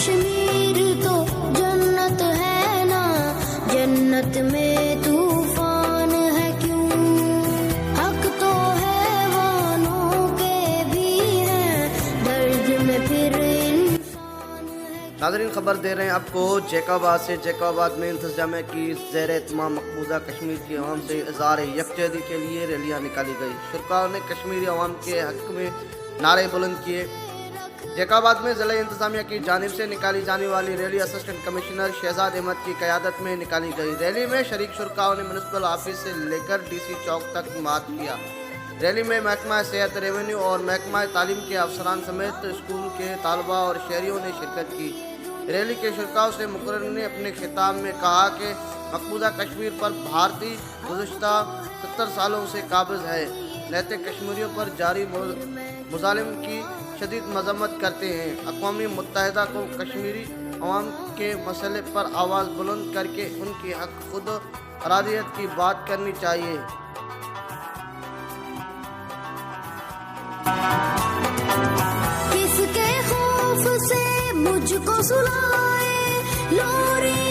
کشمیر تو جنت ہے نا، جنت میں طوفان ہے کیوں، حق تو حیوانوں کے بھی ہیں، درد میں پھر انسان ہے۔ ناظرین خبر دے رہے ہیں آپ کو جیکاباد سے۔ جیکاباد میں انتظامیہ کی زیر اہتمام مقبوضہ کشمیر کی عوام سے اظہار یکجہتی کے لیے ریلیاں نکالی گئی۔ شرکاء نے کشمیری عوام کے حق میں نعرے بلند کیے۔ جیکاباد میں ضلع انتظامیہ کی جانب سے نکالی جانے والی rally assistant commissioner Shahzad Ahmad کی قیادت میں نکالی گئی۔ ریلی میں شریک شرکاء نے میونسپل آفس سے لے کر ڈی سی چوک تک مارچ کیا۔ ریلی میں محکمہ صحت، ریونیو اور محکمہ تعلیم کے افسران سمیت اسکول کے طلباء اور شہریوں نے شرکت کی۔ ریلی کے شرکاء سے مقرر نے اپنے خطاب میں کہا کہ مقبوضہ کشمیر پر بھارتی گزشتہ 70 سالوں سے قابض ہے، رہتے کشمیریوں پر جاری مظالم کی شدید مذمت کرتے ہیں۔ اقوام متحدہ کو کشمیری عوام کے مسئلے پر آواز بلند کر کے ان کی حق خود ارادیت کی بات کرنی چاہیے۔ کس کے خوف سے مجھ کو سلائے لوری